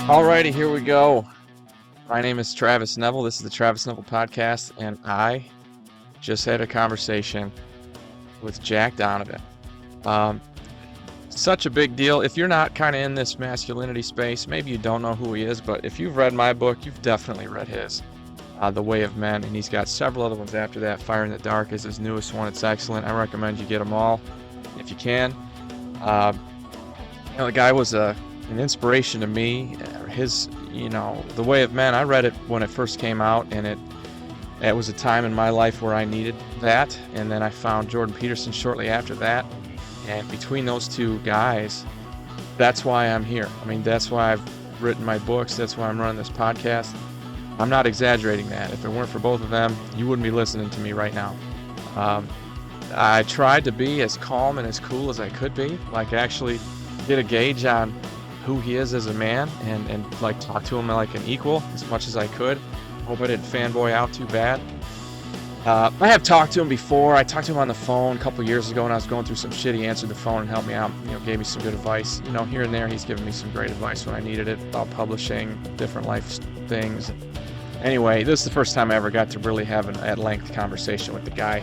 Alrighty, here we go. My name is Travis Neville. This is the Travis Neville Podcast, and I just had a conversation with Jack Donovan. Um, Such a big deal. If you're not kind of in this masculinity space, maybe you don't know who he is, but if you've read my book, you've definitely read his, The Way of Men, and he's got several other ones after that. Fire in the Dark is his newest one. It's excellent. I recommend you get them all if you can. Uh, the guy was an inspiration to me. His, The Way of Men, I read it when it first came out, and it was a time in my life where I needed that. And then I found Jordan Peterson shortly after that. And between those two guys, that's why I'm here. I mean, that's why I've written my books. That's why I'm running this podcast. I'm not exaggerating that. If it weren't for both of them, you wouldn't be listening to me right now. I tried to be as calm and as cool as I could be, like actually get a gauge on who he is as a man and like talk to him like an equal as much as I could. Hope I didn't fanboy out too bad. I have talked to him before. I talked to him on the phone a couple years ago when I was going through some shit. He answered the phone and helped me out, gave me some good advice. Here and there he's given me some great advice when I needed it about publishing, different life things. Anyway, this is the first time I ever got to really have an at-length conversation with the guy.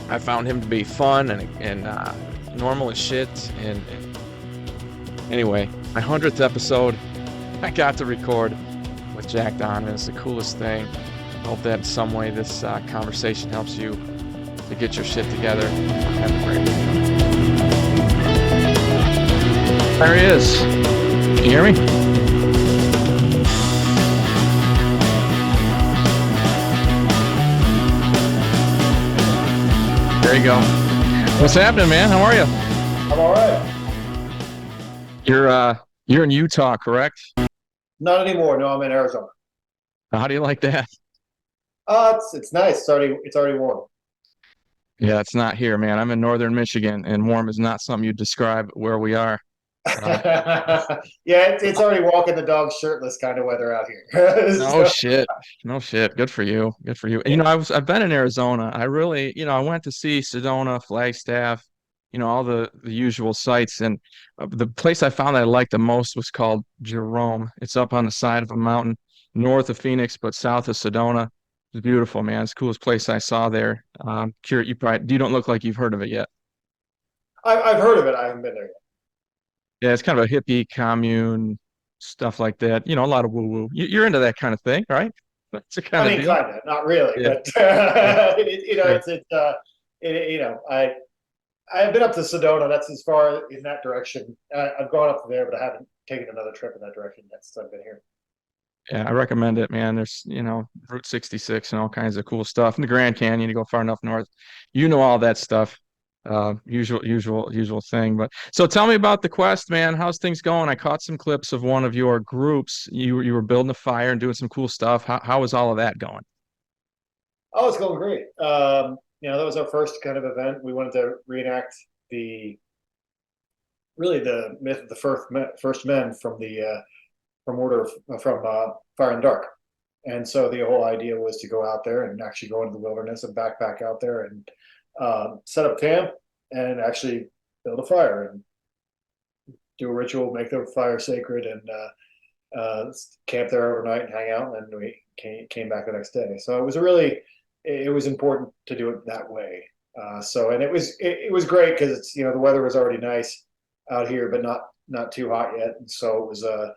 I found him to be fun and normal as shit. And anyway, my 100th episode, I got to record with Jack Donovan. It's the coolest thing. I hope that in some way this conversation helps you to get your shit together. Have a great week. There he is. Can you hear me? There you go. What's happening, man? How are you? I'm all right. You're in Utah, correct? Not anymore. No, I'm in Arizona. How do you like that? It's nice. It's already warm. Yeah, it's not here, man. I'm in northern Michigan, and warm is not something you describe where we are. Yeah, it's already walking the dog shirtless kind of weather out here. No shit. No shit. Good for you. Good for you. I've been in Arizona. I really, I went to see Sedona, Flagstaff, all the usual sites. And the place I found that I liked the most was called Jerome. It's up on the side of a mountain north of Phoenix, but south of Sedona. It's beautiful, man. It's the coolest place I saw there. You don't look like you've heard of it yet. I've heard of it. I haven't been there yet. Yeah, it's kind of a hippie commune, stuff like that. A lot of woo-woo. You're into that kind of thing, right? That's the kind I of mean, deal. kind of, not really, Yeah. but Yeah. I've been up to Sedona. That's as far in that direction. I've gone up there, but I haven't taken another trip in that direction yet since I've been here. Yeah, I recommend it, man. There's, Route 66 and all kinds of cool stuff. In the Grand Canyon, you go far enough north. All that stuff. Usual thing. But so tell me about the quest, man. How's things going? I caught some clips of one of your groups. You were building a fire and doing some cool stuff. How was all of that going? Oh, it's going great. That was our first kind of event. We wanted to reenact the myth of the first men from the from Fire and Dark. And so the whole idea was to go out there and actually go into the wilderness and backpack out there and set up camp and actually build a fire and do a ritual, make the fire sacred, and camp there overnight and hang out. And then we came back the next day. So it was important to do it that way. And it was great because it's the weather was already nice out here, but not too hot yet. And so it was a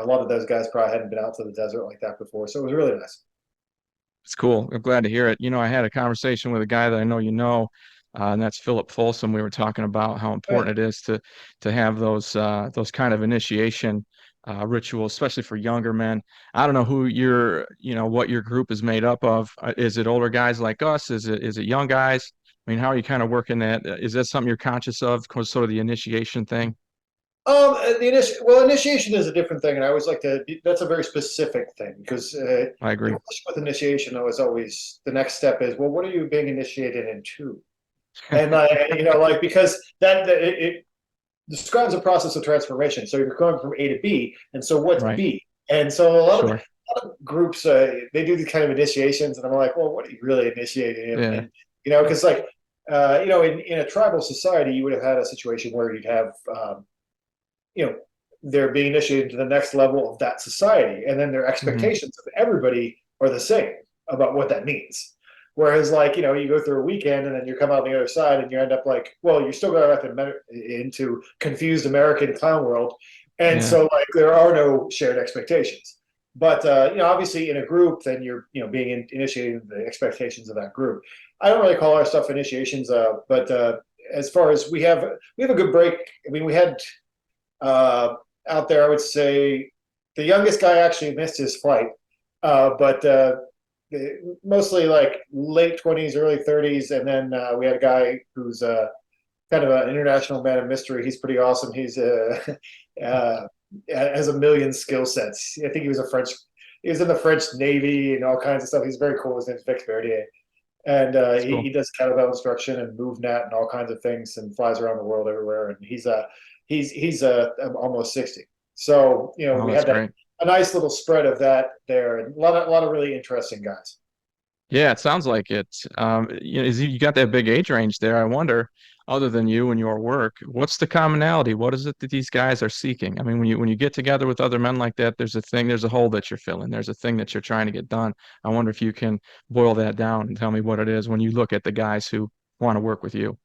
lot of those guys probably hadn't been out to the desert like that before. So it was really nice. It's cool. I'm glad to hear it. I had a conversation with a guy that I know, and that's Philip Folsom. We were talking about how important it is to have those kind of initiation rituals, especially for younger men. I don't know what your group is made up of. Is it older guys like us? Is it young guys? I mean, how are you kind of working that? Is that something you're conscious of, sort of the initiation thing? Initiation is a different thing, and I always like to. That's a very specific thing because I agree. with initiation, though, is always the next step is, well, what are you being initiated into? And because it describes a process of transformation. So you're going from A to B, and so what's Right. B? And so a lot Sure. of groups they do these kind of initiations, and I'm like, well, what are you really initiating? Yeah. And because in a tribal society, you would have had a situation where you'd have they're being initiated to the next level of that society, and then their Hmm. expectations of everybody are the same about what that means. Whereas, like, you go through a weekend and then you come out on the other side and you end up like, well, you're still going into confused American clown world. And Yeah. so, like, there are no shared expectations. But, obviously in a group, then you're, being initiating the expectations of that group. I don't really call our stuff initiations, but as far as we have a good break. I mean, we had uh, out there, I would say the youngest guy actually missed his flight, but mostly like late 20s, early 30s. And then we had a guy who's kind of an international man of mystery. He's pretty awesome. He's has a million skill sets. I think he was in the French Navy and all kinds of stuff. He's very cool. His name's Vic Verdier. And That's he cool. does kettlebell instruction and MoveNet and all kinds of things, and flies around the world everywhere. And he's almost 60. So Oh, we that's had that great. a nice little spread of that there, and a lot of really interesting guys. Yeah, it sounds like it. You got that big age range there. I wonder, other than you and your work, what's the commonality? What is it that these guys are seeking? I mean, when you get together with other men like that, there's a hole that you're filling. There's a thing that you're trying to get done. I wonder if you can boil that down and tell me what it is when you look at the guys who want to work with you.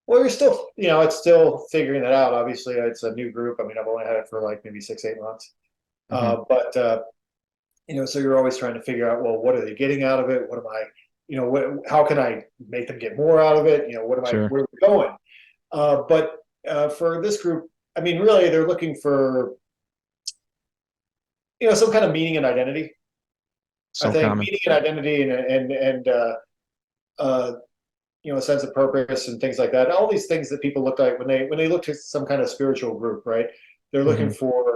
Well, you're still, it's still figuring that out. Obviously, it's a new group. I mean, I've only had it for like maybe 6, 8 months. Hmm. But so you're always trying to figure out, well, what are they getting out of it? What am I, how can I make them get more out of it? Sure. Where are we going? But for this group, I mean, really, they're looking for, some kind of meaning and identity. I So think common. meaning and identity and uh, a sense of purpose and things like that. All these things that people look like when they look to some kind of spiritual group, right? They're looking Hmm. for.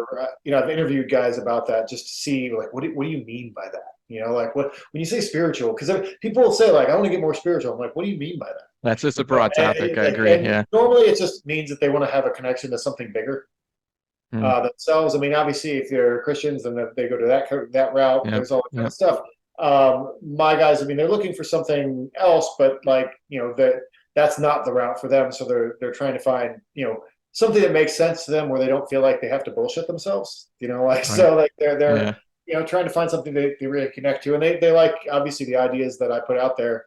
I've interviewed guys about that just to see like what do you mean by that? Like what when you say spiritual, because people will say like I want to get more spiritual. I'm like, what do you mean by that? That's just a broad topic. I Like, agree. and Yeah. normally it just means that they want to have a connection to something bigger Mm. themselves. I mean, obviously, if they're Christians, then they go to that route. Yep. There's all that kind of Yep. stuff. My guys, I mean, they're looking for something else, but like that's not the route for them. So they're trying to find something that makes sense to them, where they don't feel like they have to bullshit themselves. Like Right. so, like they're Yeah. trying to find something they really connect to, and they like obviously the ideas that I put out there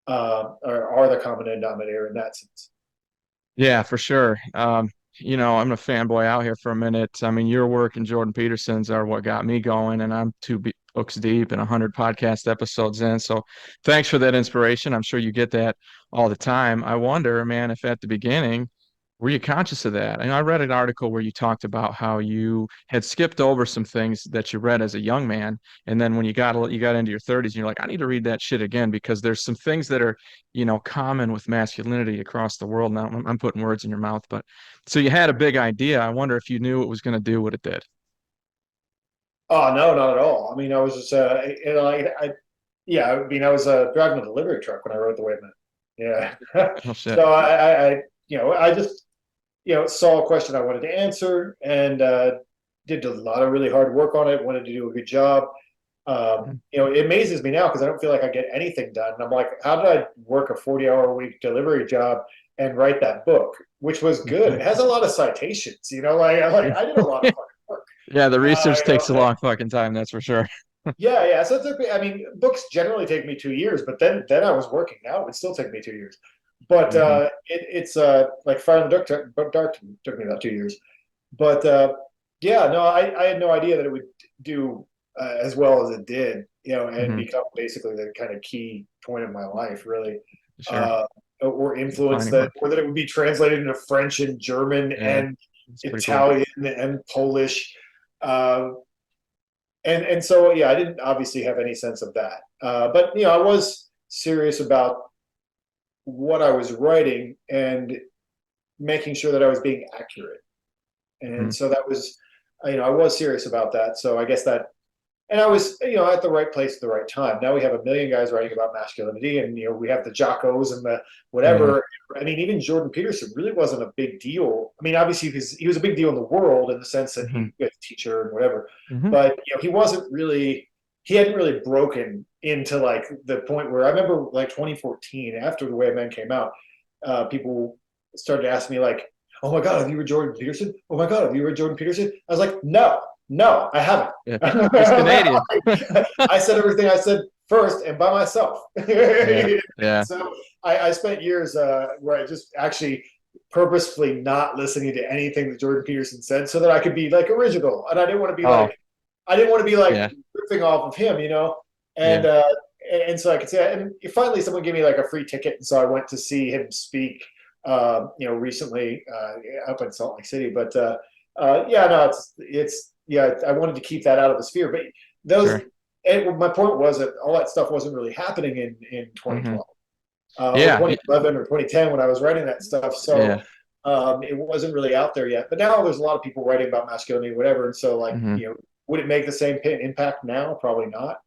are the common denominator in that sense. Yeah, for sure. I'm a fanboy out here for a minute. I mean, your work and Jordan Peterson's are what got me going, and I'm books deep and 100 podcast episodes in. So thanks for that inspiration. I'm sure you get that all the time. I wonder, man, if at the beginning, were you conscious of that? And I read an article where you talked about how you had skipped over some things that you read as a young man, and then when you got into your 30s, you're like, I need to read that shit again because there's some things that are common with masculinity across the world. Now, I'm putting words in your mouth, but so you had a big idea. I wonder if you knew it was going to do what it did. Oh no, not at all. I mean, I was just yeah, I mean, I was driving a delivery truck when I wrote the Way Man. Yeah. Oh shit. So I just saw a question I wanted to answer, and did a lot of really hard work on it. Wanted to do a good job. Mhm. It amazes me now because I don't feel like I get anything done. And I'm like, how did I work a 40-hour a week delivery job and write that book, which was good. It has a lot of citations. I did a lot of hard work. Yeah, the research You know, takes a long fucking time, that's for sure. yeah. So it took me. I mean, books generally take me 2 years, but then I was working. Now it would still take me 2 years. But Hmm. it's like Fire in the Dark took me about 2 years. But yeah, no, I had no idea that it would do as well as it did. And Hmm. become basically the kind of key point of my life, really. Sure. Uh, or influence Defining that, one. or that it would be translated into French and German Yeah, and it's pretty cool. Italian and Polish. Uh, and so yeah, I didn't obviously have any sense of that, but I was serious about what I was writing and making sure that I was being accurate, Hmm. and so that was, I was serious about that. So I guess that, and I was, at the right place at the right time. Now we have a million guys writing about masculinity, and we have the Jockos and the Yeah. whatever. I mean, even Jordan Peterson really wasn't a big deal. I mean, obviously, because he was a big deal in the world in the sense that Hmm. he was a teacher and whatever, Hmm. but he wasn't really. He hadn't really broken into like the point where I remember like 2014 after The Way of Men came out, people started to ask me like, "Oh my God, have you read Jordan Peterson? Oh my God, have you read Jordan Peterson?" I was like, "No, no, I haven't." Yeah. He's Canadian. I said everything I said first and by myself. Yeah. Yeah. So I spent years where I just actually purposefully not listening to anything that Jordan Peterson said so that I could be like original. And Oh, I didn't want to be like yeah. ripping off of him, you know? And, Yeah. uh, and so I could say, and finally someone gave me like a free ticket. And so I went to see him speak, recently, up in Salt Lake City. Yeah, no, yeah, I wanted to keep that out of the sphere, but those, Sure. and my point was that all that stuff wasn't really happening in Hmm. 2012, or Yeah. 2011 or 2010 when I was writing that stuff. So Yeah. it wasn't really out there yet. But now there's a lot of people writing about masculinity, whatever. And so, like, Hmm. would it make the same impact now? Probably not.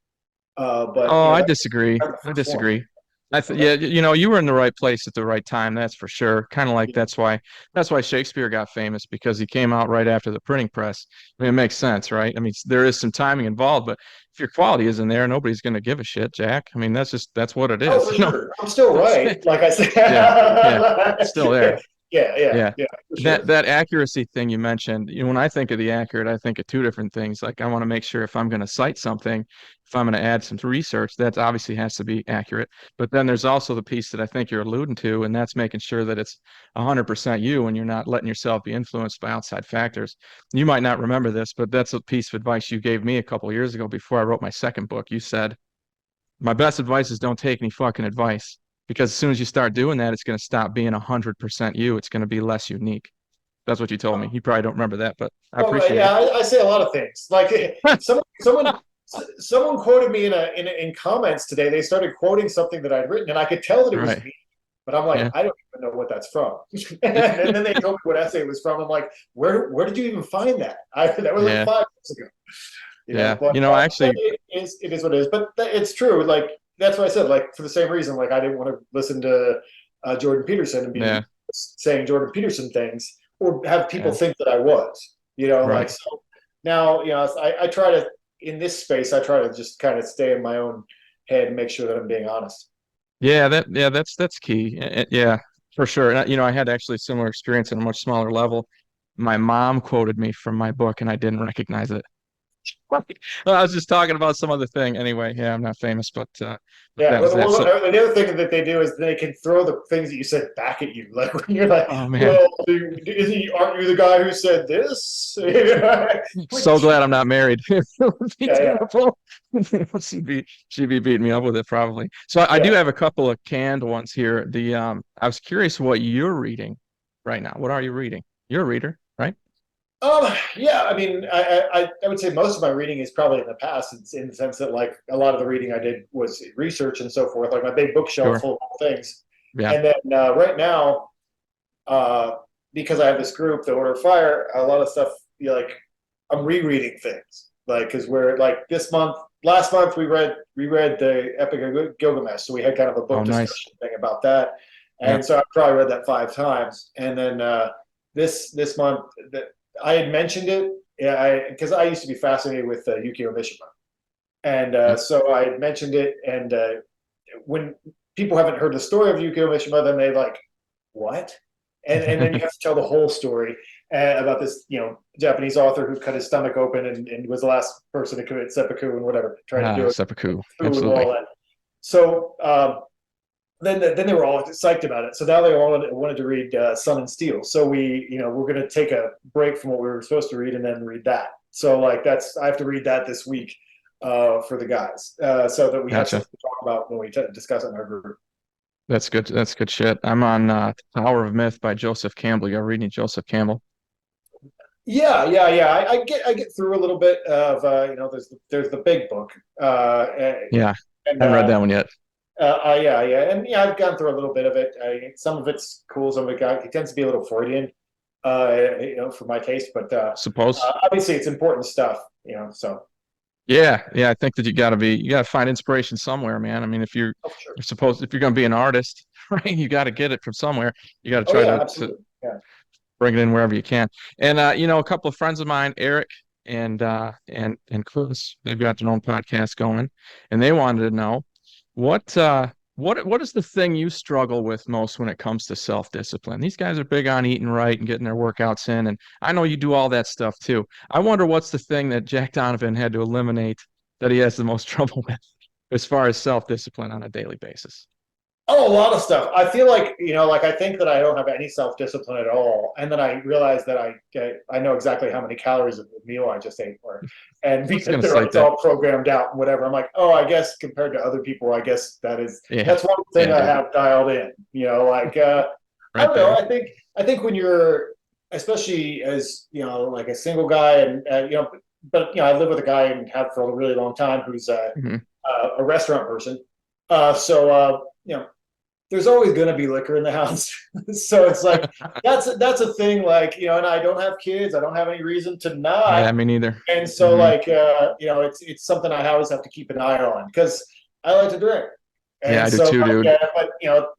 But Oh, I that disagree. was the I first one. disagree. Okay. Yeah, you were in the right place at the right time, that's for sure. Kind of like Yeah. that's why Shakespeare got famous because he came out right after the printing press. I mean, it makes sense, right? I mean, there is some timing involved, but if your quality isn't there, nobody's going to give a shit, Jack. I mean, that's what it Oh, is, for sure. I'm still right. Like I said. Yeah, yeah, still there. Yeah. Yeah, for That sure. that accuracy thing you mentioned, when I think of the accurate, I think of two different things. Like I want to make sure if I'm going to cite something, if I'm going to add some research, that obviously has to be accurate. But then there's also the piece that I think you're alluding to, and that's making sure that it's 100% you and you're not letting yourself be influenced by outside factors. You might not remember this, but that's a piece of advice you gave me a couple of years ago before I wrote my second book. You said, my best advice is don't take any fucking advice because as soon as you start doing that, it's going to stop being 100% you. It's going to be less unique. That's what you told me. You probably don't remember that, but I Well, appreciate yeah, it. I say a lot of things. Like someone quoted me in comments today. They started quoting something that I'd written, and I could tell that it was Right. me. But I'm like, Yeah. I don't even know what that's from. And then they told me what essay it was from. I'm like, where did you even find that? That was like Yeah. 5 years ago. Yeah. But Actually, it is what it is. But it's true. Like that's what I said. Like for the same reason, like I didn't want to listen to Jordan Peterson and be yeah. saying Jordan Peterson things or have people Yeah. think that I was. Like Right. so now. I try to in this space. I try to just kind of stay in my own head and make sure that I'm being honest. That's key. Yeah, for sure. And, I had actually a similar experience on a much smaller level. My mom quoted me from my book and I didn't recognize it. Well, I was just talking about some other thing. Anyway, yeah, I'm not famous, but Yeah. that was that. So, The other thing that they do is they can throw the things that you said back at you. Like when you're like, oh man. well, aren't you the guy who said this? So Like, glad I'm not married. It would be yeah, terrible. She'd be beating me up with it probably. So I do yeah. have a couple of canned ones here. I was curious what you're reading right now. What are you reading? You're a reader, right? Yeah, I mean, I would say most of my reading is probably in the past. It's in the sense that like a lot of the reading I did was research and so forth, like my big bookshelf Sure. full of things. Yeah. And then right now, uh, because I have this group, the Order of Fire, a lot of stuff, like I'm rereading things, like because we're like last month we read the Epic of Gilgamesh, so we had kind of a Oh, book nice. discussion thing about that, Yeah. and so I probably read that 5 times, and then this month that I had mentioned it, yeah, because I used to be fascinated with Yukio Mishima, and Yeah. so I had mentioned it, and when people haven't heard the story of Yukio Mishima, then they like what? And then you have to tell the whole story about this, Japanese author who cut his stomach open and was the last person to commit seppuku and whatever, trying to do it, Seppuku. food and all Absolutely. that. So then they were all psyched about it. So now they all wanted to read Sun and Steel. So we're going to take a break from what we were supposed to read and then read that. So like I have to read that this week for the guys, so that we have Gotcha. something to talk about when we discuss it in our group. That's good. That's good shit. I'm on Tower of Myth by Joseph Campbell. You're reading Joseph Campbell? Yeah. I get through a little bit of there's the big book, Yeah. and I haven't read that one yet. yeah, and yeah, I've gone through a little bit of it. Some of it's cool, some of it tends to be a little Freudian, for my taste. But Suppose. obviously, it's important stuff, So Yeah. I think that you gotta find inspiration somewhere, man. I mean, oh, sure. if you're gonna be an artist, right, you gotta get it from somewhere. You gotta Oh try yeah, to absolutely. Yeah. bring it in wherever you can. And a couple of friends of mine, Eric and Chris, they've got their own podcast going, and they wanted to know what what is the thing you struggle with most when it comes to self-discipline? These guys are big on eating right and getting their workouts in, and I know you do all that stuff too. I wonder what's the thing that Jack Donovan had to eliminate that he has the most trouble with as far as self-discipline on a daily basis. Oh, a lot of stuff. I feel like, like I think that I don't have any self-discipline at all. And then I realize that I know exactly how many calories of the meal I just ate for. And I was because gonna say it's that. all programmed out and whatever, I'm like, oh, I guess compared to other people, I guess Yeah, that's one thing yeah, I dude, have dialed in. I right don't know. there. I think when you're, especially as, like a single guy and but I live with a guy and have for a really long time who's Hmm. a restaurant person. There's always going to be liquor in the house. So it's like that's a thing, like, and I don't have kids, I don't have any reason to Yeah, not. me neither. And so, Hmm. like, it's something I always have to keep an eye on because I like to drink. Yeah, And I do so, too, like, dude. but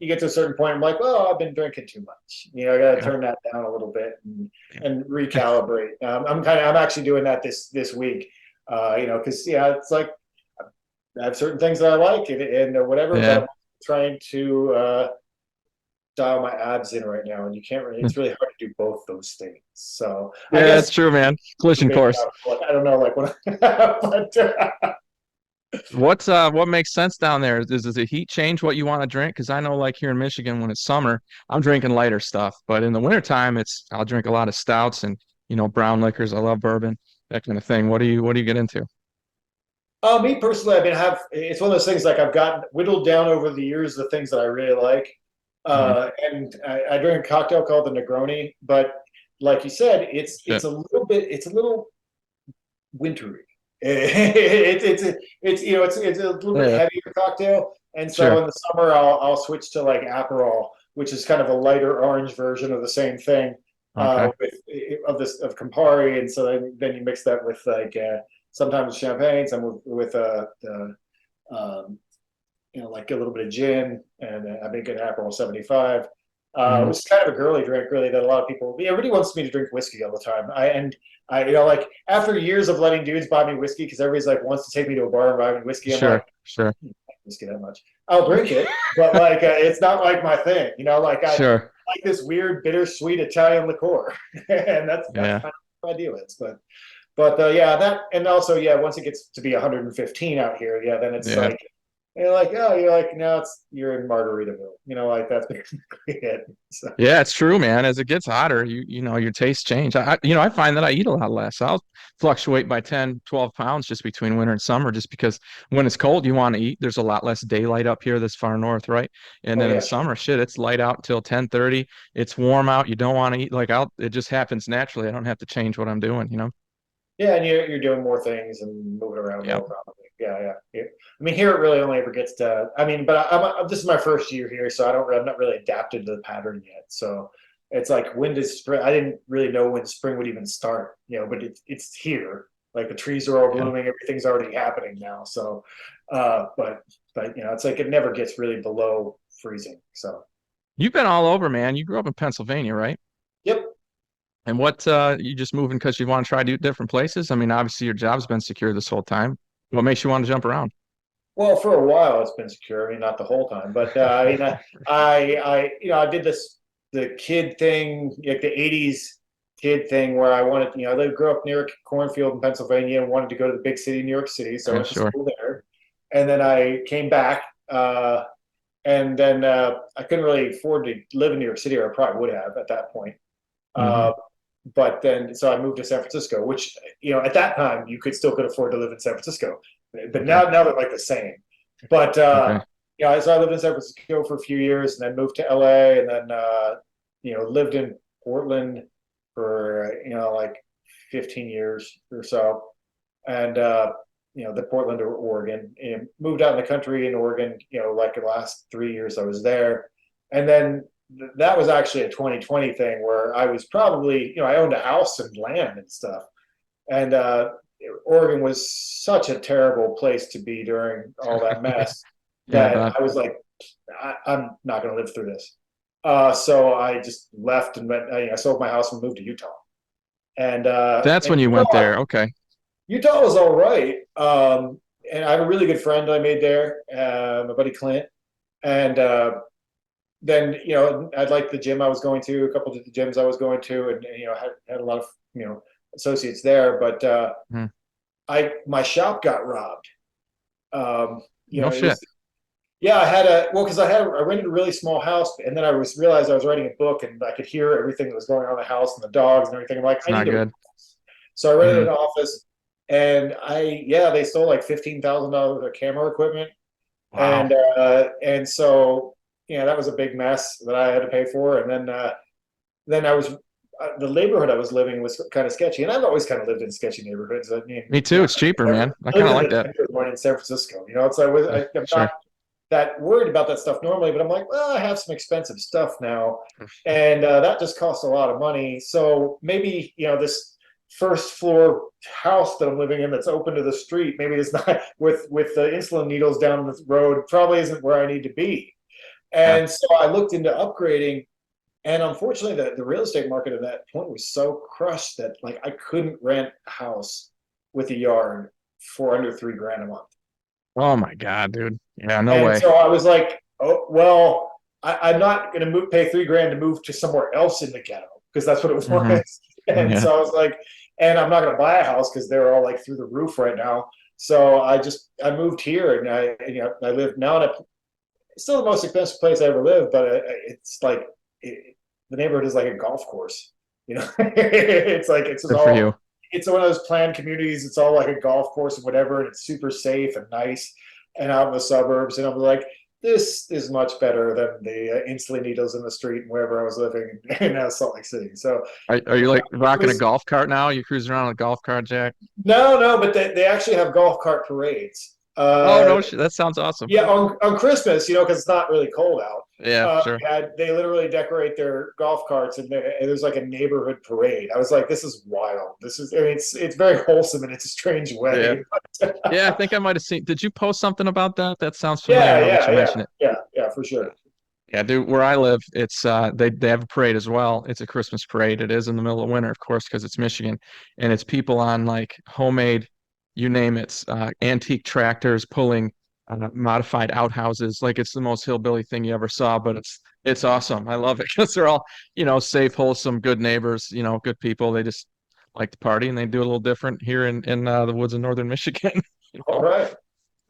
you get to a certain point, I'm like, well, I've been drinking too much. I got to Yeah, turn that down a little bit yeah. and recalibrate. I'm actually doing that this week. Because it's like I have certain things that I like and whatever, but Yeah. I'm trying to dial my abs in right now, and you can't really. It's really hard to do both those things. So I Yeah, that's guess true, man. Collision maybe course. I don't know, like what, but What makes sense down there? Does the heat change what you want to drink? Because I know like here in Michigan when it's summer, I'm drinking lighter stuff. But in the wintertime, I'll drink a lot of stouts and brown liquors. I love bourbon, that kind of thing. What do you get into? me personally, I mean, it's one of those things like I've gotten whittled down over the years the things that I really like, Hmm. and I drink a cocktail called the Negroni, but like you said, Shit. it's a little wintry. It's a little bit Yeah, heavier cocktail, and so sure. in the summer I'll switch to like Aperol, which is kind of a lighter orange version of the same thing, Okay. with of Campari, and so then you mix that with like sometimes champagne, some with like a little bit of gin, and I make an Aperol 75. It Hmm. was kind of a girly drink, really, that a lot of people. Everybody wants me to drink whiskey all the time. Like after years of letting dudes buy me whiskey, because everybody's like wants to take me to a bar and buy me whiskey. I'm like, Sure, sure, whiskey that much. I'll drink it, but like it's not like my thing. Like I sure. like this weird bittersweet Italian liqueur, and that's Yeah. kind of what I deal with. But yeah, that and also yeah, once it gets to be 115 out here, yeah, then it's Yeah. like you're like no, you're in Margaritaville, like that's basically it. So Yeah, it's true, man. As it gets hotter, your tastes change. I find that I eat a lot less. I'll fluctuate by 10, 12 pounds just between winter and summer, just because when it's cold, you want to eat. There's a lot less daylight up here this far north, right? And oh then in the yeah, summer, shit, it's light out until 10:30. It's warm out. You don't want to eat it just happens naturally. I don't have to change what I'm doing. yeah, and you're doing more things and moving around Yeah. more probably. Yeah. I mean, here it really only ever gets to. I mean, but this is my first year here, so I'm not really adapted to the pattern yet. So it's like when does spring? I didn't really know when spring would even start, but it's here. Like the trees are all Yeah. blooming, everything's already happening now. So, but it's like it never gets really below freezing. So, You've been all over, man. You grew up in Pennsylvania, right? yep. And you just moving because you want to try to do different places? I mean, obviously your job's been secure this whole time. What makes you want to jump around? Well, for a while it's been secure. I mean, not the whole time, but I mean, I did the kid thing, like the '80s kid thing, where I wanted, I grew up near a cornfield in Pennsylvania and wanted to go to the big city, New York City, so I Yeah, went to sure. school there, and then I came back, and then I couldn't really afford to live in New York City, or I probably would have at that point. Hmm. Uh, but then, so I moved to San Francisco, which at that time you could afford to live in San Francisco, but Okay. now they're like the same. But Okay. so I lived in San Francisco for a few years, and then moved to LA, and then lived in Portland for like 15 years or so, and the Portland or Oregon, and moved out in the country in Oregon. Like the last 3 years I was there, and then that was actually a 2020 thing where I was probably, I owned a house and land and stuff. And Oregon was such a terrible place to be during all that mess Yeah, I that bet. I was like, I'm not going to live through this. So I just left and went, I sold my house and moved to Utah. And, That's when you went there. Okay. Utah was all right. And I have a really good friend I made there, my buddy Clint. And then I'd like the gym I was going to, a couple of the gyms I was going to, and had a lot of associates there. But Hmm. my shop got robbed. No It shit. was yeah, I had a well because I rented a really small house, and then I realized I was writing a book, and I could hear everything that was going on in the house and the dogs and everything. I'm like, It's I need not to. good. So I rented Hmm. an office, and they stole like $15,000 of camera equipment, Wow. and so that was a big mess that I had to pay for, and then I was the neighborhood I was living was kind of sketchy, and I've always kind of lived in sketchy neighborhoods. I mean, Me too. It's cheaper, man. I I lived kind of in like the that. Tenderloin in San Francisco. I'm Sure. not that worried about that stuff normally, but I'm like, well, I have some expensive stuff now, and that just costs a lot of money. So maybe this first floor house that I'm living in that's open to the street, maybe it's not with the insulin needles down the road, probably isn't where I need to be. Yeah. And so I looked into upgrading, and unfortunately, the real estate market at that point was so crushed that like I couldn't rent a house with a yard for under 3 grand a month. Oh my God, dude. Yeah, no And way. so I was like, oh well, I'm not going to pay 3 grand to move to somewhere else in the ghetto because that's what it Hmm. was. And Yeah. so I was like, and I'm not going to buy a house because they're all like through the roof right now. So I moved here, and I live now in a it's still the most expensive place I ever lived, but it's like the neighborhood is like a golf course. It's like Good for you. it's one of those planned communities. It's all like a golf course and whatever, and it's super safe and nice and out in the suburbs. And I'm like, this is much better than the insulin needles in the street and wherever I was living in Salt Lake City. So Are you like it rocking a was golf cart now? You cruising around on a golf cart, Jack? no, but they actually have golf cart parades. Oh no, that sounds awesome. Yeah, on Christmas, because it's not really cold out. Yeah, sure. Yeah, they literally decorate their golf carts, and there's like a neighborhood parade. I was like, this is wild. I mean, it's very wholesome in its a strange Yeah. way. Yeah, I think I might have seen. Did you post something about that? That sounds familiar Yeah, now that yeah, you yeah, mention it. yeah, for sure. Yeah, dude, where I live, it's they have a parade as well. It's a Christmas parade. It is in the middle of winter, of course, because it's Michigan, and it's people on like homemade, you name it, antique tractors pulling modified outhouses. Like it's the most hillbilly thing you ever saw, but it's awesome. I love it because they're all, safe, wholesome, good neighbors, good people. They just like to party and they do it a little different here in the woods of northern Michigan. you All know? right.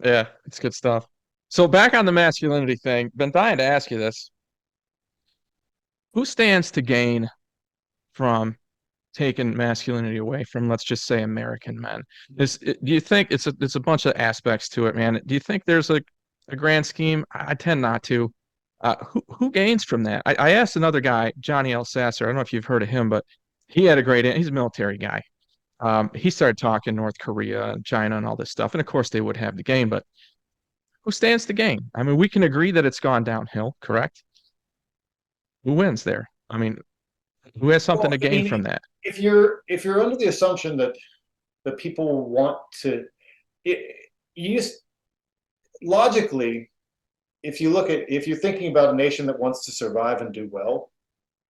Yeah, it's good stuff. So back on the masculinity thing, been dying to ask you this. Who stands to gain from taking masculinity away from, let's just say, American men? Do you think it's a bunch of aspects to it, man? Do you think there's a grand scheme? I tend not to. Who gains from that? I asked another guy, Johnny L. Sasser. I don't know if you've heard of him, but he had a he's a military guy. He started talking North Korea and China and all this stuff, and of course they would have to gain, but who stands to gain? I mean, we can agree that it's gone downhill, correct? Who wins there? I mean, who has something Well, to I gain mean, from that? if you're under the assumption that people want to, it, you just logically, if you're thinking about a nation that wants to survive and do well,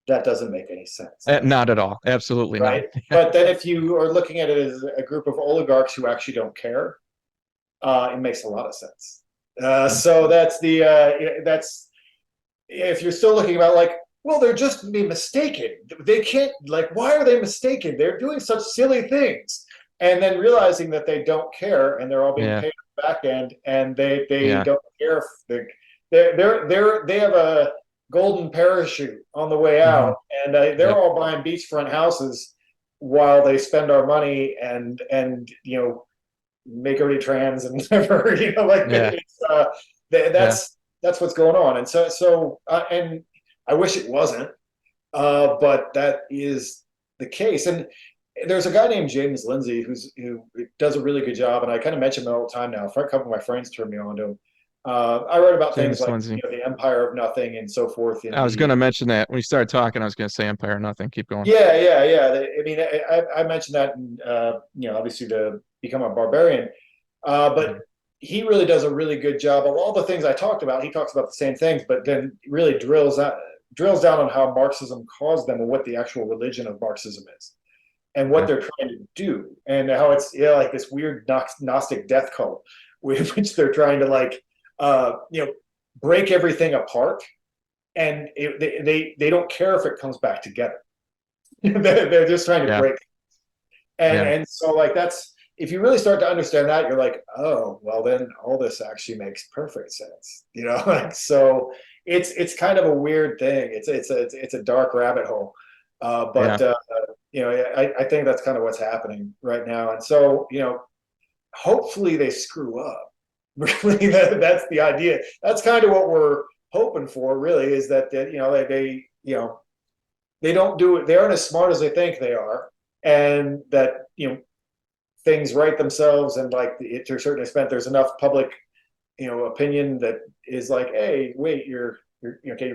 that doesn't make any sense. Not at all. Absolutely not. Right? But then if you are looking at it as a group of oligarchs who actually don't care, it makes a lot of sense. So that's if you're still looking about like, well, they're just being mistaken. They can't like, why are they mistaken? They're doing such silly things, and then realizing that they don't care and they're all being Yeah, paid on the back end, and they yeah, don't care if they have a golden parachute on the way hmm, out, and they're yep, all buying beachfront houses while they spend our money and make everybody trans and whatever. Like yeah, it's yeah. that's what's going on. And and I wish it wasn't, but that is the case. And there's a guy named James Lindsay who does a really good job, and I kind of mention him all the time now. A couple of my friends turned me on to him. I write about things James like Lindsay. the Empire of Nothing and so forth in I was the going to mention that when you started talking. I was going to say Empire, nothing. Keep going. yeah. I mean, I mentioned that, in, obviously to become a barbarian, but Mhm. he really does a really good job of all the things I talked about. He talks about the same things, but then really drills down on how Marxism caused them and what the actual religion of Marxism is and what Okay. they're trying to do and how it's like this weird Gnostic death cult, which they're trying to like, break everything apart, and they don't care if it comes back together. They're just trying to Yeah. break. And Yeah. and so like that's if you really start to understand that, you're like, oh, well then all this actually makes perfect sense. Like so it's kind of a weird thing. It's a dark rabbit hole. But Yeah. I think that's kind of what's happening right now. And so, hopefully they screw up. Really, that's the idea. That's kind of what we're hoping for, really, is that they don't do it. They aren't as smart as they think they are, and that things right themselves, and like to a certain extent, there's enough public opinion that is like, hey, wait, you're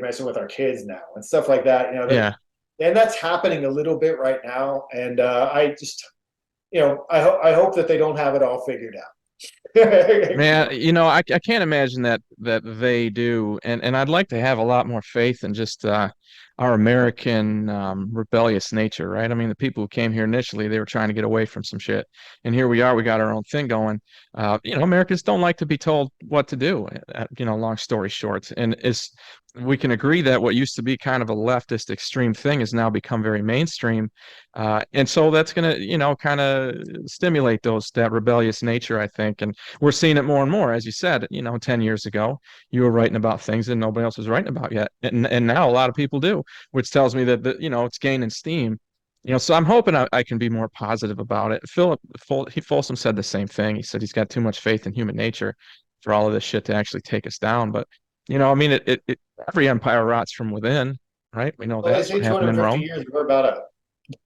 messing with our kids now and stuff like that. Yeah. And that's happening a little bit right now. And I just I hope that they don't have it all figured out. Man, I can't imagine that they do, and I'd like to have a lot more faith in just our American rebellious nature, right? I mean, the people who came here initially, they were trying to get away from some shit, and here we are, we got our own thing going. Americans don't like to be told what to do. Long story short, and we can agree that what used to be kind of a leftist extreme thing has now become very mainstream, and so that's gonna, kind of stimulate that rebellious nature, I think. And we're seeing it more and more, as you said. 10 years ago, you were writing about things that nobody else was writing about yet, and now a lot of people do, which tells me that it's gaining steam. So I'm hoping I can be more positive about it. Folsom said the same thing. He said he's got too much faith in human nature for all of this shit to actually take us down. But I mean, every empire rots from within, right? We know Well, they that's say what happened in 250 Rome. years, we're about a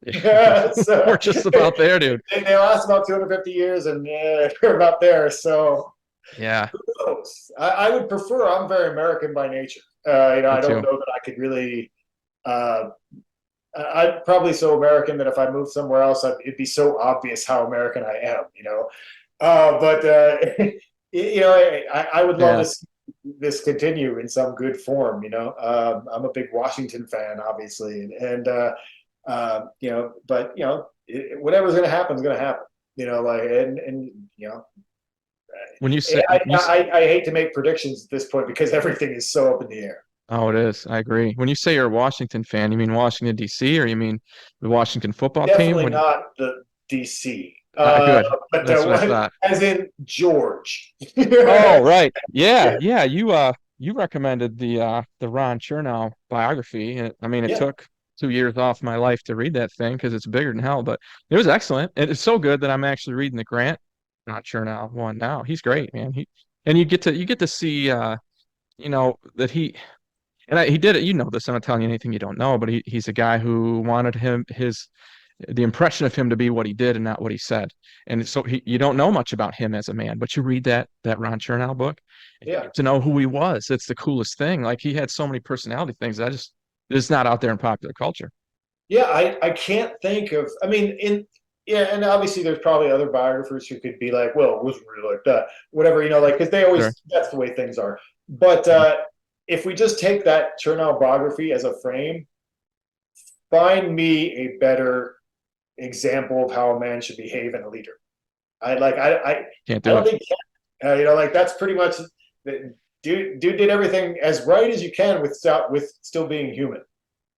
We're so just about there, dude. they last about 250 years, and we're about there. So Yeah, who knows? I would prefer. I'm very American by nature. me I don't too. know that I could really. Uh, I'm probably so American that if I moved somewhere else, it'd be so obvious how American I am. But I would love Yeah. this continue in some good form. I'm a big Washington fan, obviously, and but whatever's going to happen is going to happen. Like and When you say I hate to make predictions at this point because everything is so up in the air. Oh, it is. I agree. When you say you're a Washington fan, you mean Washington, D.C., or you mean the Washington football team? Definitely not the DC, Good. but That's what I thought. as in George. Oh, right. Yeah, yeah. You recommended the Ron Chernow biography. And I mean, it Yeah, took 2 years off my life to read that thing because it's bigger than hell, but it was excellent. And it's so good that I'm actually reading the Grant, not Chernow one now. He's great, man. And you get to see that he did it. You know this. I'm not telling you anything you don't know, but he's a guy who wanted the impression of him to be what he did and not what he said. And so you don't know much about him as a man, but you read that Ron Chernow book, and you yeah, get to know who he was. It's the coolest thing. Like he had so many personality things that it's not out there in popular culture. yeah. I can't think of. I mean, yeah, and obviously there's probably other biographers who could be like, well, it wasn't really like that, whatever, like because they Sure. always that's the way things are. But if we just take that Chernow biography as a frame, find me a better example of how a man should behave in a leader. Can't I do don't it. think like that's pretty much dude did everything as right as you can with still being human.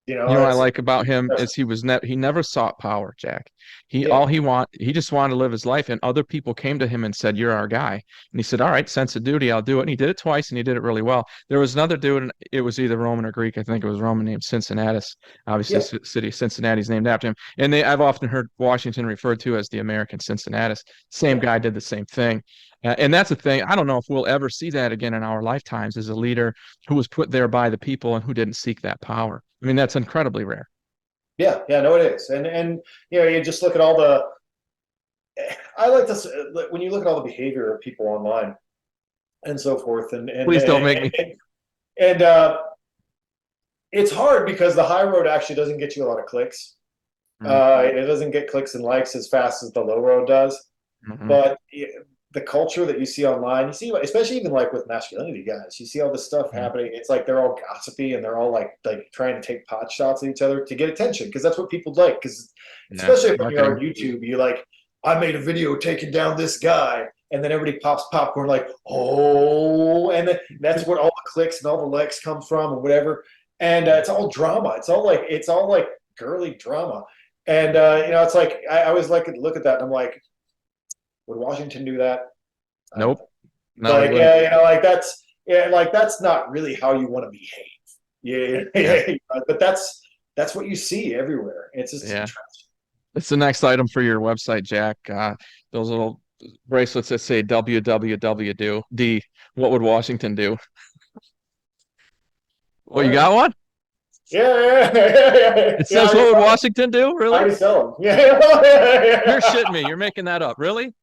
What I It's like about him impressive. is he never sought power, Jack. Yeah, He just wanted to live his life, and other people came to him and said, "You're our guy." And he said, "All right, sense of duty, I'll do it." And he did it twice, and he did it really well. There was another dude, and it was either Roman or Greek. I think it was Roman, named Cincinnatus. Obviously, yeah, the city of Cincinnati is named after him. And I've often heard Washington referred to as the American Cincinnatus. Same yeah, guy did the same thing. And that's the thing. I don't know if we'll ever see that again in our lifetimes, as a leader who was put there by the people and who didn't seek that power. I mean, that's incredibly rare. yeah, yeah. No, it is, and you just look at all the. I like this when you look at all the behavior of people online and so forth, Please don't make me. and it's hard because the high road actually doesn't get you a lot of clicks. Mm-hmm. It doesn't get clicks and likes as fast as the low road does. Mm-hmm. But the culture that you see online, you see, especially even like with masculinity guys, you see all this stuff happening. It's like they're all gossipy and they're all like trying to take pot shots at each other to get attention because that's what people like. Because Yeah, especially when you're marketing. on YouTube, you like, I made a video taking down this guy, and then everybody pops popcorn like, oh, and then that's where all the clicks and all the likes come from and whatever. And it's all drama. It's all like girly drama. And it's like I always like to look at that and I'm like, would Washington do that? I don't Nope. think. No, he Like, wouldn't. like that's not really how you want to behave. Yeah, Yeah. yeah, but that's what you see everywhere. It's just Yeah. trash. It's the next item for your website, Jack. Those little bracelets that say WWW do D. What would Washington do? Well, All you right. got one? Yeah. It Yeah, I says already what would sell them. Washington do? I Really? already sell them. Yeah. You're shitting me. You're making that up. Really?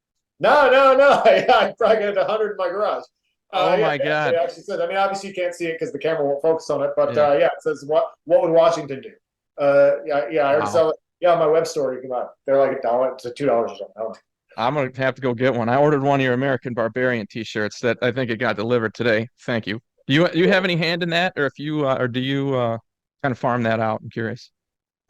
No. I probably got 100 in my garage. Oh Yeah, my it God. actually says. I mean, obviously you can't see it because the camera won't focus on it, but Yeah. yeah, it says what would Washington do? Yeah, I already Wow. sell it. Yeah, on my web store you can buy. They're like $1 to $2 or something. I'm gonna have to go get one. I ordered one of your American Barbarian t-shirts that I think it got delivered today. Thank you. Do you have any hand in that, or if you or do you kind of farm that out? I'm curious.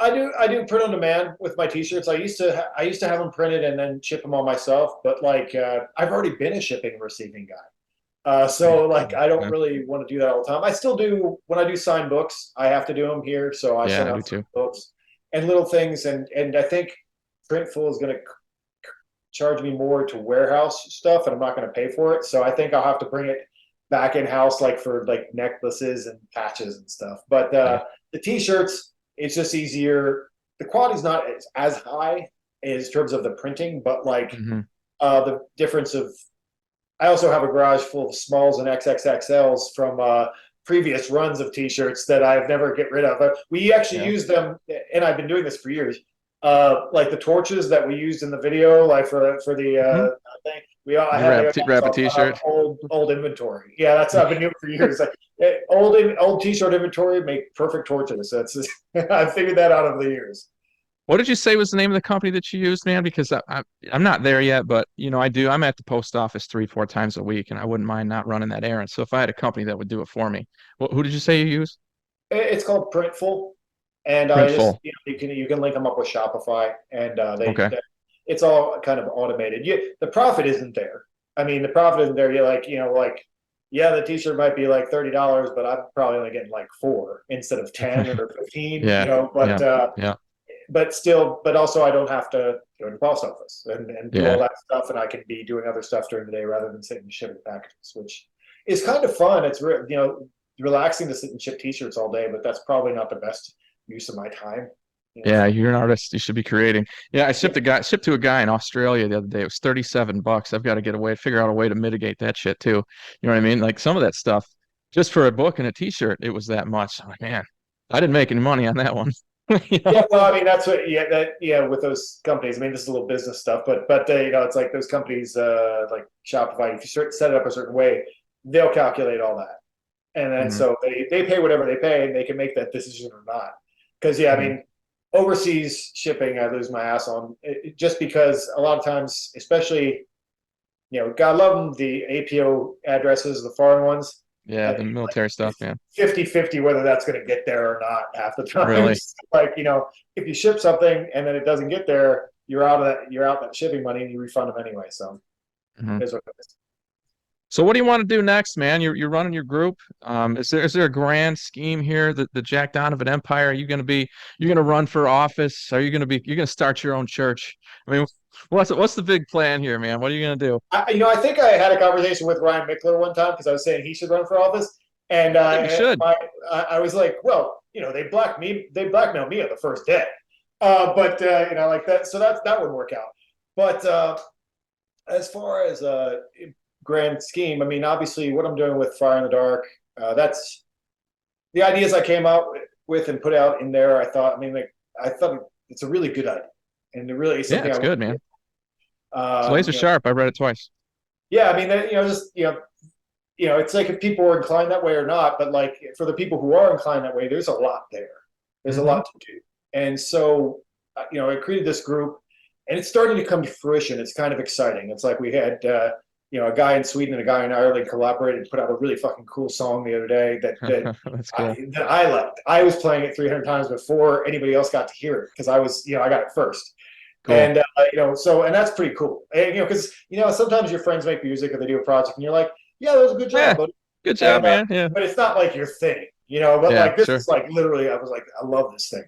I do print on demand with my t-shirts. I used to have them printed and then ship them all myself, but like I've already been a shipping and receiving guy. So like I don't Yeah, really want to do that all the time. I still do when I do signed books. I have to do them here, so I yeah, send I do out signed too. books and little things. And I think Printful is going to charge me more to warehouse stuff, and I'm not going to pay for it. So I think I'll have to bring it back in house, like for like necklaces and patches and stuff. But Yeah. the t-shirts, it's just easier. The quality's not as high in terms of the printing, but like Hmm. the difference of I also have a garage full of smalls and XXXLs from previous runs of T-shirts that I've never get rid of. We actually Yeah. use them, and I've been doing this for years. Like the torches that we used in the video, like for the Hmm. thing. I You have wrap again, wrap a so I have t-shirt. old inventory. Yeah, that's what I've been doing for years. Like old T-shirt inventory make perfect torches. That's I figured that out over the years. What did you say was the name of the company that you used, man? Because I'm not there yet, but I do. I'm at the post office 3, 4 times a week, and I wouldn't mind not running that errand. So if I had a company that would do it for me, who did you say you use? It's called Printful, and I just Printful. you can link them up with Shopify, and Okay. it's all kind of automated. The profit isn't there. I mean, the profit isn't there. You're like yeah, the T-shirt might be like $30, but I'm probably only getting like four instead of 10 or 15. Yeah. But Yeah. Yeah. still, but also I don't have to go to the post office and do all Yeah. that stuff, and I can be doing other stuff during the day rather than sitting and shipping packages, which is kind of fun. It's relaxing to sit and ship T-shirts all day, but that's probably not the best use of my time. Yeah, So you're an artist. You should be creating. Yeah, I yeah, shipped to a guy in Australia the other day. It was $37. I've got to figure out a way to mitigate that shit too. You know what I mean? Like some of that stuff, just for a book and a t-shirt, it was that much. I'm like, man, I didn't make any money on that one. You yeah. know? Well, I mean, that's what with those companies. I mean, this is a little business stuff, but it's like those companies like Shopify. If you set it up a certain way, they'll calculate all that, and then Hmm. so they pay whatever they pay, and they can make that decision or not. Because I Hmm. mean, overseas shipping, I lose my ass on just because a lot of times, especially God love them, the APO addresses, the foreign ones. Yeah, the Like military stuff, it's man. 50-50 whether that's going to get there or not half the time. Really. Like if you ship something and then it doesn't get there, you're out that shipping money and you refund them anyway. So Hmm. is what it is. So what do you want to do next, man? You're running your group. Is there a grand scheme here? The Jack Donovan Empire? Are you gonna be you're gonna run for office? You're gonna start your own church? I mean, what's the big plan here, man? What are you gonna do? I think I had a conversation with Ryan Mickler one time because I was saying he should run for office, and I think you should. I was like, well, they blackmailed me on the first day, but like that, so that would work out. But as far as grand scheme, I mean, obviously, what I'm doing with Fire in the Dark, that's the ideas I came out with and put out in there. I thought it's a really good idea, and it really is Yeah, something I it's want good, to do. man. It's laser sharp. I read it twice. Yeah, I mean, just it's like if people are inclined that way or not, but like for the people who are inclined that way, there's a lot there. There's a Hmm. lot to do, and so I created this group, and it's starting to come to fruition. It's kind of exciting. It's like we had a guy in Sweden and a guy in Ireland collaborated and put out a really fucking cool song the other day That's cool. that I liked. I was playing it 300 times before anybody else got to hear it because I got it first. Cool. And that's pretty cool. And, because sometimes your friends make music or they do a project, and you're like, yeah, that was a good Yeah. job, buddy. Good job, And man. Yeah. but it's not like your thing, But Yeah. like this Sure. is like literally, I was like, I love this thing,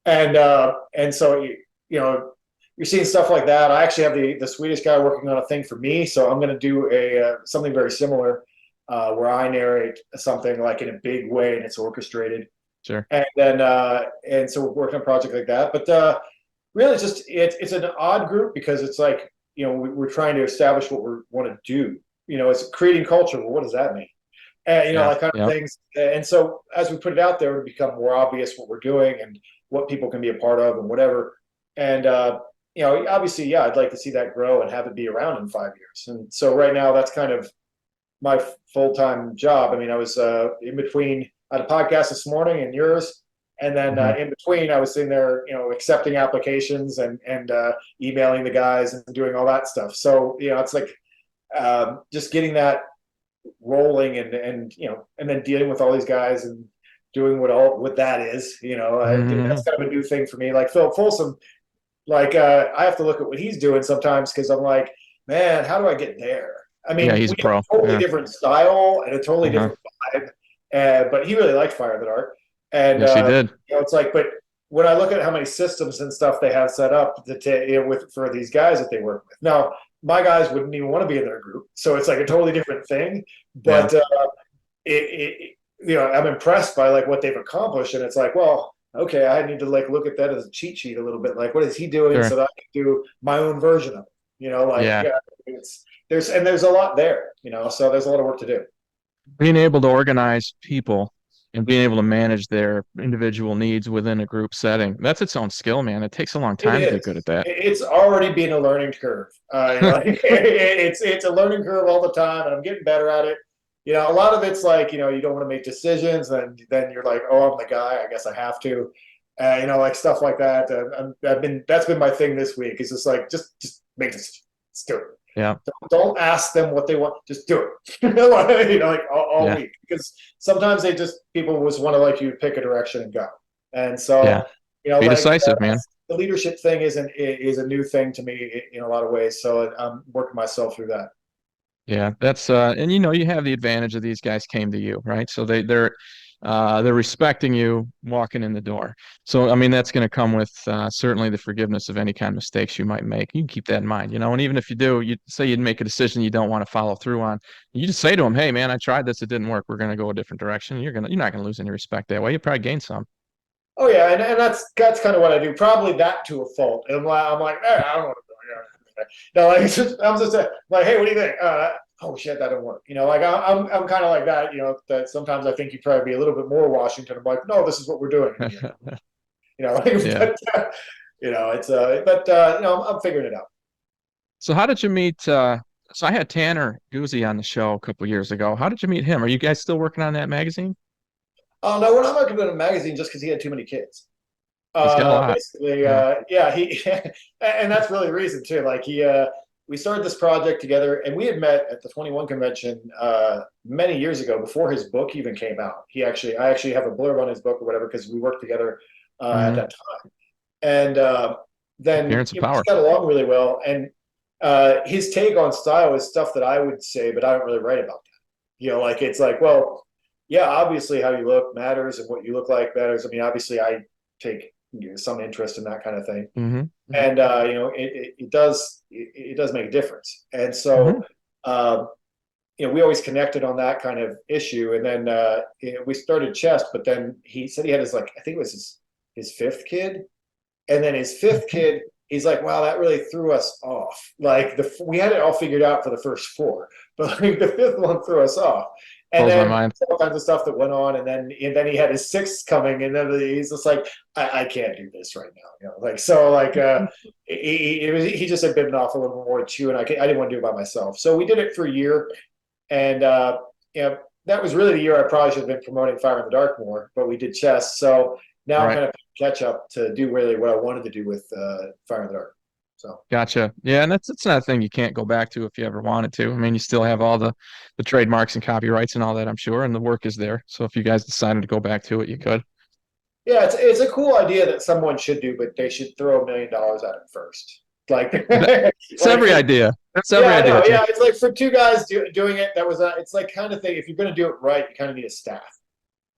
and so you know you're seeing stuff like that. I actually have the Swedish guy working on a thing for me, so I'm going to do a something very similar, where I narrate something like in a big way and it's orchestrated, Sure. and so we're working on a project like that. But really, it's an odd group because it's like we're trying to establish what we want to do. It's creating culture. Well, what does that mean? Yeah. Like kind of Yep. things. And so as we put it out there, it'll become more obvious what we're doing and what people can be a part of and whatever. And obviously, yeah, I'd like to see that grow and have it be around in 5 years. And so right now, that's kind of my full-time job. I mean, I was in between. I had a podcast this morning and yours, and then Hmm. in between, I was sitting there, accepting applications and emailing the guys and doing all that stuff. So it's like just getting that rolling and then dealing with all these guys and doing what that is. Hmm. That's kind of a new thing for me. Like Phil Folsom, like I have to look at what he's doing sometimes because I'm like, man, how do I get there? I Yeah. mean, He's we a have pro. a totally Yeah. different style and a totally Uh-huh. different vibe, but he really liked Fire in the Dark, and Yes, he did. it's like, but when I look at how many systems and stuff they have set up for these guys that they work with now, my guys wouldn't even want to be in their group, so it's like a totally different thing. Yeah. But I'm impressed by like what they've accomplished, and it's like, well, okay, I need to like look at that as a cheat sheet a little bit. Like, what is he doing Sure. so that I can do my own version of it? Like Yeah. yeah, there's a lot there, so there's a lot of work to do. Being able to organize people and being able to manage their individual needs within a group setting, that's its own skill, man. It takes a long It time to get good at is. that. It's already been a learning curve. It's a learning curve all the time, and I'm getting better at it. A lot of it's like you don't want to make decisions, and then you're like, oh, I'm the guy. I guess I have to. Like stuff like that. That's been my thing this week. It's just like just make this, just do it. Yeah. Don't ask them what they want. Just do it. Like all Yeah. week, because sometimes people just want to like you pick a direction and go. And Yeah. so Be like decisive, man. the leadership thing is a new thing to me in a lot of ways. So I'm working myself through that. Yeah, that's and you have the advantage of these guys came to you, right? So they're respecting you walking in the door. So I mean that's going to come with certainly the forgiveness of any kind of mistakes you might make. You can keep that in mind, and even if you do, you say you'd make a decision you don't want to follow through on, you just say to them, "Hey man, I tried this, it didn't work. We're going to go a different direction." You're not going to lose any respect that way. You probably gain some. Oh yeah, and that's kind of what I do. Probably that to a fault. And I'm like, I don't want to do it. No, like I'm just like, hey, what do you think? Oh shit, that didn't work. Like I'm kind of like that. That sometimes I think you probably be a little bit more Washington. I'm like, no, this is what we're doing. Like, Yeah. but I'm figuring it out. So how did you meet so I had Tanner Guzzi on the show a couple years ago. How did you meet him? Are you guys still working on that magazine? Oh no, we're not working on a magazine just because he had too many kids. He's got a lot. Basically, Yeah. yeah, and that's really the reason too. Like we started this project together, and we had met at the 21 convention many years ago before his book even came out. I actually have a blurb on his book or whatever because we worked together at Hmm. that time, and then Appearance of we just power. got along really well. And his take on style is stuff that I would say, but I don't really write about that. Like it's like, well, yeah, obviously how you look matters and what you look like matters. I mean, obviously I take some interest in that kind of thing, Hmm. Hmm. and it does make a difference. And Hmm. so we always connected on that kind of issue. And then we started chess, but then he said he had his, like, I think it was his fifth kid, and then his fifth kid, he's like, wow, that really threw us off. Like we had it all figured out for the first four, but like the fifth one threw us off. And Blows my then mind. all kinds of stuff that went on, and then he had his sixth coming, and then he's just like, I can't do this right now, like so, like he just had bitten off a little more chew, and I didn't want to do it by myself, so we did it for a year, and that was really the year I probably should have been promoting Fire in the Dark more, but we did chess, so now I'm Right. kind of catch up to do really what I wanted to do with Fire in the Dark. So Gotcha. Yeah, and that's not a thing you can't go back to if you ever wanted to. I mean, you still have all the trademarks and copyrights and all that, I'm sure, and the work is there. So if you guys decided to go back to it, you could. Yeah, it's a cool idea that someone should do, but they should throw $1 million at it first. Like, It's like every for idea. That's yeah, every I idea, know. Jack. Yeah, it's like for two guys doing it. That was it's like kind of thing. If you're going to do it right, you kind of need a staff,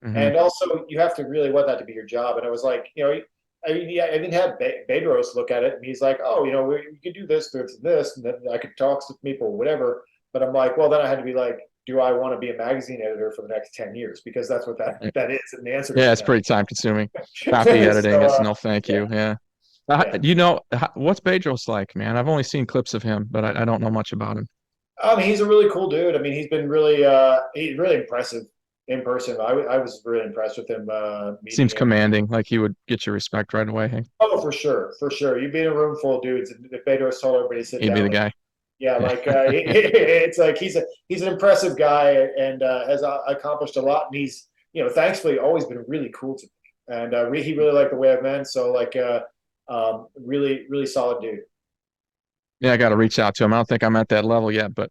Hmm. and also you have to really want that to be your job. And I was like, I mean, yeah, I didn't have Bedros look at it, and he's like, oh, we could do this, and then I could talk to people, whatever. But I'm like, well, then I had to be like, do I want to be a magazine editor for the next 10 years? Because that's what that is, and the answer Yeah, is it's no. pretty time consuming. Copy editing So is no thank yeah, you. Yeah. yeah. What's Bedros like, man? I've only seen clips of him, but I don't know much about him. He's a really cool dude. I mean, he's really impressive in person. I was really impressed with him meeting Seems him. commanding, like he would get your respect right away. Hey, Oh, for sure, for sure. You'd be in a room full of dudes, and if Bedros told everybody to sit he'd be down, the like, guy. yeah, Yeah. like it's like he's an impressive guy and has accomplished a lot. And he's thankfully always been really cool to me, and he really liked the way I've been. So like, really really solid dude. Yeah, I got to reach out to him. I don't think I'm at that level yet, but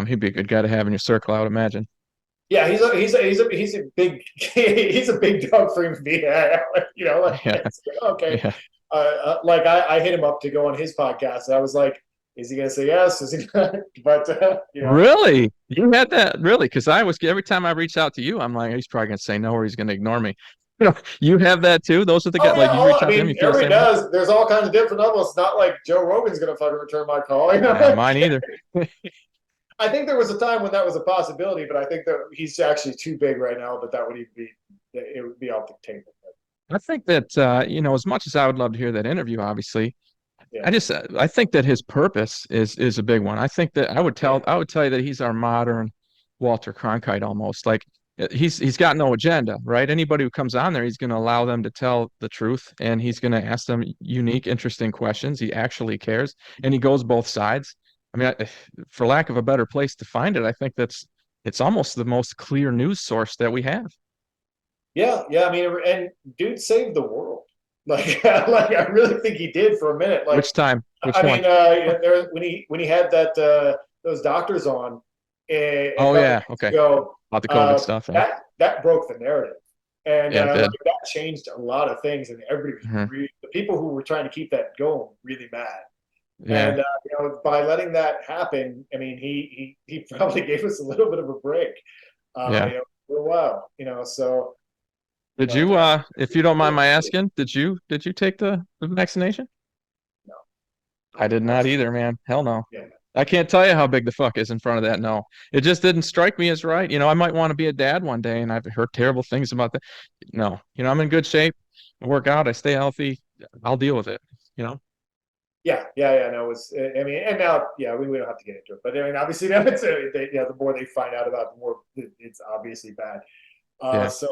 he'd be a good guy to have in your circle, I would imagine. Yeah, he's a big he's a big dog for him to be. Like, Yeah. it's like, okay. Yeah. Like I hit him up to go on his podcast, and I was like, is he gonna say yes? Is he gonna? But Really? You had that? Really? Because I was every time I reach out to you, I'm like, he's probably gonna say no or he's gonna ignore me. You have that too? Those are the oh guys yeah, like you reach I out to them, mean you feel the everybody same way? does. There's all kinds of different levels. It's not like Joe Rogan's gonna fucking return my call. Mine either. I think there was a time when that was a possibility, but I think that he's actually too big right now that would even be it would be off the table. I think that as much as I would love to hear that interview, obviously, Yeah, I think that his purpose is a big one. I think that yeah, I would tell you that he's our modern Walter Cronkite almost. Like he's got no agenda, right? Anybody who comes on there, he's going to allow them to tell the truth, and he's going to ask them unique, interesting questions. He actually cares, and he goes both sides. I mean, for lack of a better place to find it, I think it's almost the most clear news source that we have. yeah, yeah. I mean, and dude saved the world. Like, like I really think he did for a minute. Like, Which time? Which I one? mean, when he had those doctors on a Oh couple yeah, years okay. ago, About the COVID stuff. Yeah, that broke the narrative, and yeah, it like did. that changed a lot of things, and everybody was Hmm. the people who were trying to keep that going really mad. Yeah, And by letting that happen, I mean, he probably gave us a little bit of a break, yeah. for a while, So, Did but you if you don't mind my asking, did you take the vaccination? no, I did not absolutely, either, man. Hell no. yeah, I can't tell you how big the fuck is in front of that. No. It just didn't strike me as right. I might want to be a dad one day and I've heard terrible things about that. No. I'm in good shape. I work out, I stay healthy. I'll deal with it. yeah, yeah, yeah. No, it's I mean, and now, yeah, we don't have to get into it, but I mean, obviously, now the more they find out about, it, the more it's obviously bad. Yeah. So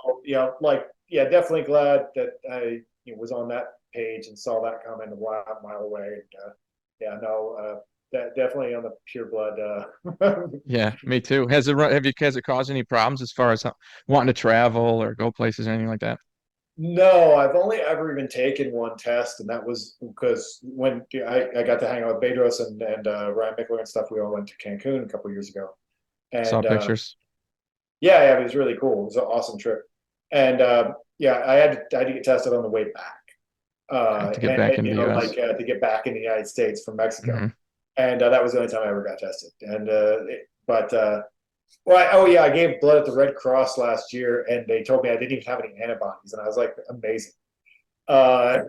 like, yeah, definitely glad that I was on that page and saw that comment a mile away. And yeah, no, that definitely on the pure blood. Yeah, me too. Has it caused any problems as far as wanting to travel or go places or anything like that? No, I've only ever even taken one test, and that was because when I got to hang out with Bedros and Ryan Mickler and stuff, we all went to Cancun a couple years ago, Saw and pictures. yeah, yeah, it was really cool. It was an awesome trip, and yeah, I had to get tested on the way back, Yeah, to get back into the US. like to get back in the United States from Mexico, Hmm. and that was the only time I ever got tested. And but well, oh yeah, I gave blood at the Red Cross last year, and they told me I didn't even have any antibodies, and I was like, amazing. Uh,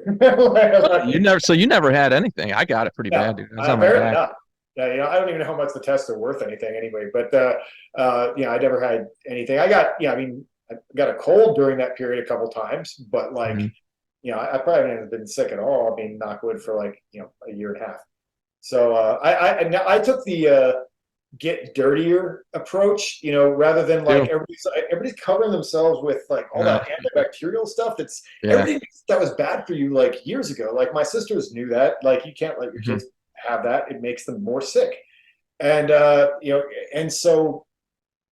You never had anything. I got it pretty no, bad, dude. I was on my apparently back. not. Yeah, I don't even know how much the tests are worth anything anyway. But I never had anything. I mean, I got a cold during that period a couple times, but like, Hmm. I probably haven't been sick at all. I mean, knock wood for like a year and a half. So I took the get dirtier approach, rather than like Too. everybody's covering themselves with like all Uh, that antibacterial stuff. That's yeah. everybody that was bad for you like years ago. Like my sisters knew that. Like you can't let your Hmm. kids have that. It makes them more sick. And and so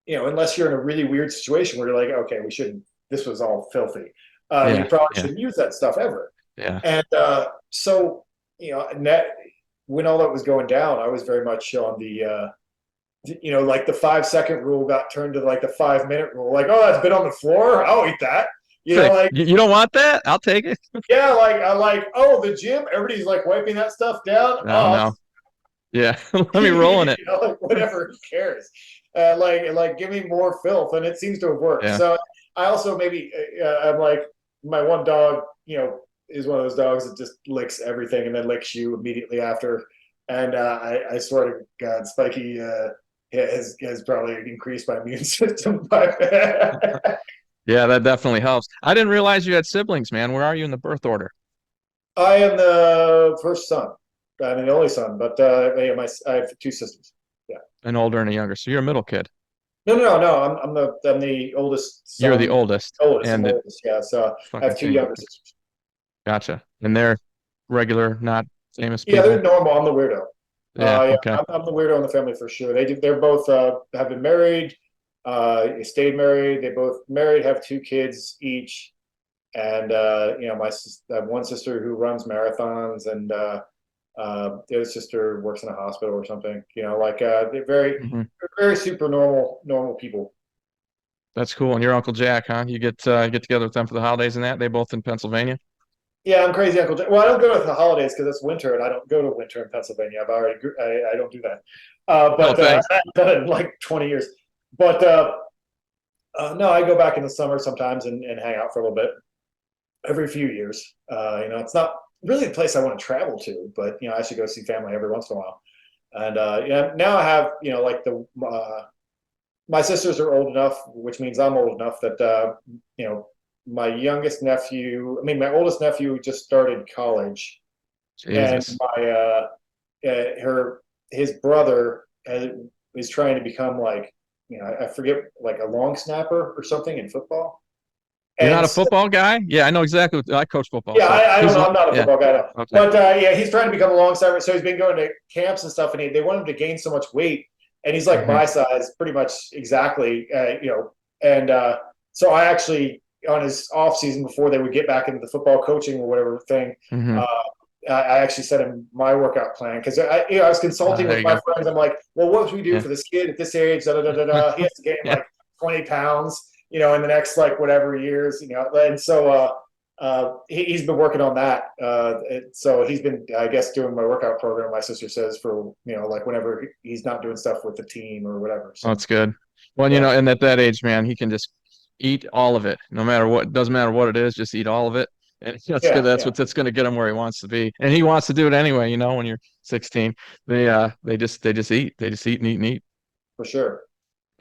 unless you're in a really weird situation where you're like, okay, we shouldn't. This was all filthy. You Yeah. probably Yeah. shouldn't use that stuff ever. Yeah. And so and when all that was going down, I was very much on the like the 5-second rule got turned to like the 5-minute rule. Like, oh, that's been on the floor. I'll eat that. You know, like You don't want that? I'll take it. yeah, like I like oh the gym. Everybody's like wiping that stuff down. No, Oh, no. Yeah. Let me roll in you it. know, like whatever. Who cares? Like give me more filth, and it seems to have worked. Yeah. So I also maybe I'm like my one dog. You know, is one of those dogs that just licks everything and then licks you immediately after. And I swear to God, Spiky has probably increased my immune system by Yeah, that definitely helps. I didn't realize you had siblings, man. Where are you in the birth order? I am the first son. I'm the only son, but yeah, I have two sisters. Yeah. An older and a younger. So you're a middle kid. No. I'm the oldest You're the son. oldest, Oldest. I'm and the the oldest. Yeah. So I fucking have two team. younger sisters. Gotcha. And they're regular, not famous Yeah, they're people. normal. I'm the weirdo. Yeah. Yeah, Okay. I'm the weirdo in the family for sure. They're both have been married, stayed married. They both married, have two kids each, and you know, I have one sister who runs marathons, and the other sister works in a hospital or something. You know, like Hmm. they're very super normal people. That's cool. And your Uncle Jack, huh? You get together with them for the holidays and that. They both in Pennsylvania. Yeah, I'm crazy Uncle Jack. Well, I don't go to the holidays because it's winter, and I don't go to winter in Pennsylvania. I don't do that. No, But thanks. I've done it in like 20 years. But no, I go back in the summer sometimes and hang out for a little bit every few years. You know, it's not really the place I want to travel to, but you know, I should go see family every once in a while. And yeah, now I have you know like the my sisters are old enough, which means I'm old enough that you know my youngest nephew, I mean my oldest nephew just started college, and Jesus. my her his brother is trying to become like you know I forget like a long snapper or something in football. You're not And a so, football guy? Yeah, I know exactly. I coach football, yeah, so I don't he's know. long. I'm not a Yeah. football guy, no. Okay. But yeah, he's trying to become a long snapper. So he's been going to camps and stuff, and they want him to gain so much weight. And he's like Hmm. my size, pretty much exactly. You know, and so I actually on his off season before they would get back into the football coaching or whatever thing, Hmm. uh, I actually sent him my workout plan because you know, I was consulting There with you my go. friends. I'm like, well, what should we do Yeah. for this kid at this age? Da, da, da, da, da. He has to gain Yeah. like 20 pounds, you know, in the next like whatever years, you know. And so he's been working on that. So he's been, I guess, doing my workout program. My sister says for you know like whenever he's not doing stuff with the team or whatever. Oh, So that's good. Well, you yeah, know, and at that age, man, he can just eat all of it, no matter what. Doesn't matter what it is, just eat all of it. And that's good. yeah, That's yeah, what that's going to get him where he wants to be, and he wants to do it anyway. You know, when you're 16, they just eat. They just eat and eat and eat. for sure.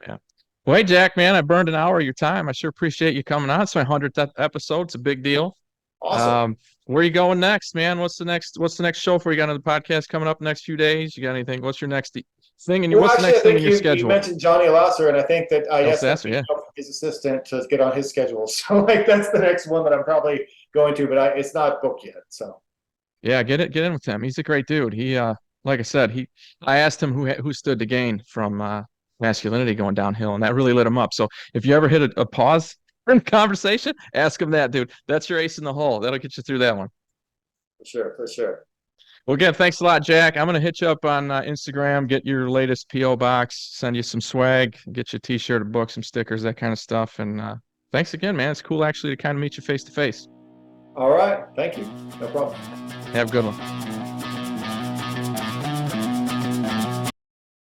Yeah. Well, hey, Jack, man, I burned an hour of your time. I sure appreciate you coming on. It's my 100th episode. It's a big deal. Awesome. Um, where are you going next, man? What's the next show for you? Got another podcast coming up next few days? You got anything? What's your next thing? And Well, what's the actually, I next thing in think your you schedule? mentioned Johnny Lasser, and I think that I El asked him Sasser, yeah. his assistant to get on his schedule. So like that's the next one that I'm probably going to, but it's not booked yet. So Yeah, get in with him. He's a great dude. He like I said, I asked him who stood to gain from masculinity going downhill, and that really lit him up. So if you ever hit a pause in the conversation, ask him that, dude. That's your ace in the hole. That'll get you through that one. for sure, for sure. Well, again, thanks a lot, Jack. I'm gonna hit you up on Instagram, get your latest PO box, send you some swag, get you a T-shirt, a book, some stickers, that kind of stuff. And thanks again, man. It's cool actually to kind of meet you face to face. All right, thank you. No problem. Have a good one.